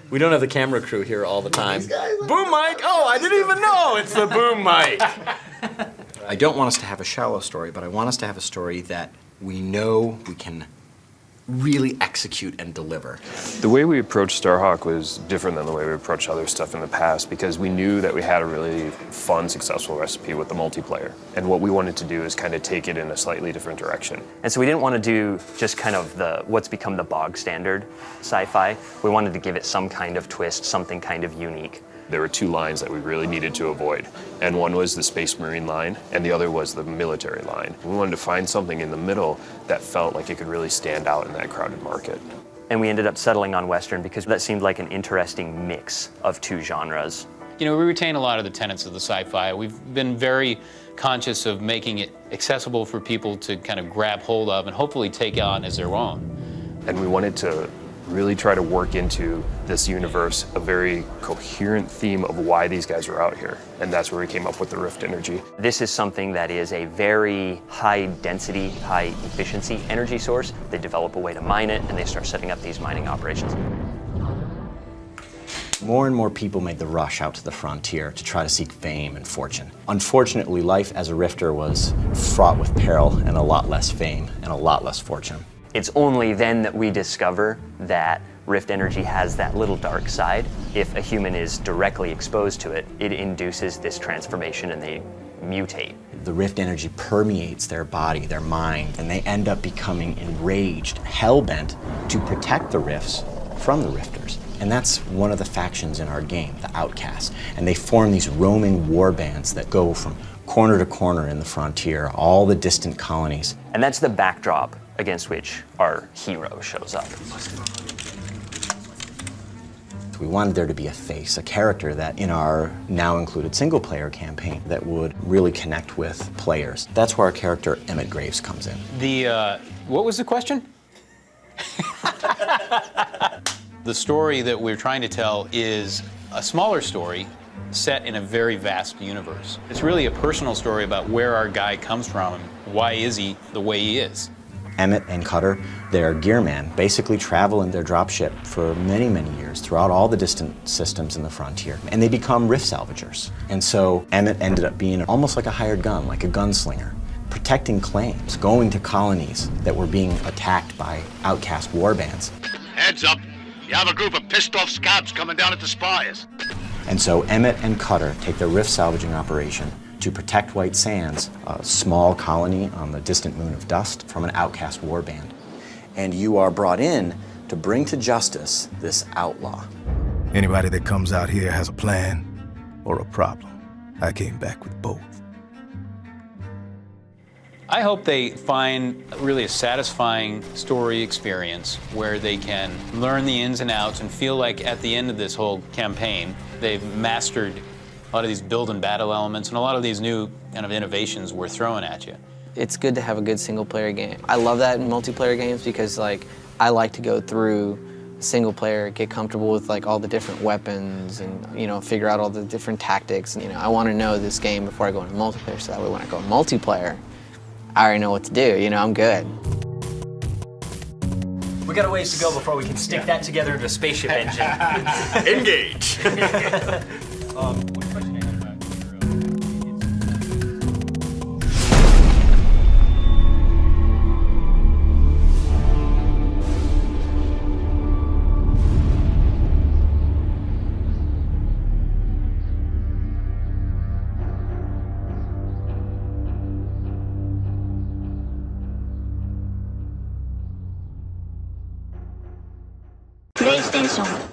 We don't have the camera crew here all the time. Boom mic! Oh, I didn't even know it's the boom mic! I don't want us to have a shallow story, but I want us to have a story that we know we can really execute and deliver. The way we approached Starhawk was different than the way we approached other stuff in the past because we knew that we had a really fun, successful recipe with the multiplayer. And what we wanted to do is kind of take it in a slightly different direction. And so we didn't want to do just kind of what's become the bog standard sci-fi. We wanted to give it some kind of twist, something kind of unique. There were two lines that we really needed to avoid. And one was the Space Marine line, and the other was the military line. We wanted to find something in the middle that felt like it could really stand out in that crowded market. And we ended up settling on Western because that seemed like an interesting mix of two genres. You know, we retain a lot of the tenets of the sci-fi. We've been very conscious of making it accessible for people to kind of grab hold of and hopefully take on as their own. And we wanted to really try to work into this universe a very coherent theme of why these guys are out here. And that's where we came up with the Rift Energy. This is something that is a very high density, high efficiency energy source. They develop a way to mine it and they start setting up these mining operations. More and more people made the rush out to the frontier to try to seek fame and fortune. Unfortunately, life as a Rifter was fraught with peril and a lot less fame and a lot less fortune. It's only then that we discover that Rift Energy has that little dark side. If a human is directly exposed to it, it induces this transformation and they mutate. The Rift Energy permeates their body, their mind, and they end up becoming enraged, hell-bent to protect the Rifts from the Rifters. And that's one of the factions in our game, the Outcasts. And they form these roaming war bands that go from corner to corner in the frontier, all the distant colonies. And that's the backdrop against which our hero shows up. We wanted there to be a face, a character that in our now included single player campaign that would really connect with players. That's where our character Emmett Graves comes in. What was the question? The story that we're trying to tell is a smaller story set in a very vast universe. It's really a personal story about where our guy comes from and why is he the way he is. Emmett and Cutter, their gearman, basically travel in their dropship for many, many years throughout all the distant systems in the frontier. And they become rift salvagers. And so Emmett ended up being almost like a hired gun, like a gunslinger, protecting claims, going to colonies that were being attacked by outcast warbands. Heads up, you have a group of pissed off scabs coming down at the spires. And so Emmett and Cutter take their rift salvaging operation to protect White Sands, a small colony on the distant moon of Dust, from an outcast warband. And you are brought in to bring to justice this outlaw. Anybody that comes out here has a plan or a problem. I came back with both. I hope they find really a satisfying story experience where they can learn the ins and outs and feel like at the end of this whole campaign, they've mastered a lot of these build and battle elements and a lot of these new kind of innovations we're throwing at you. It's good to have a good single player game. I love that in multiplayer games because I like to go through single player, get comfortable with all the different weapons and figure out all the different tactics. And, I want to know this game before I go into multiplayer so that way when I go multiplayer, I already know what to do, I'm good. We got a ways to go before we can stick that together into a spaceship engine. Engage! PlayStation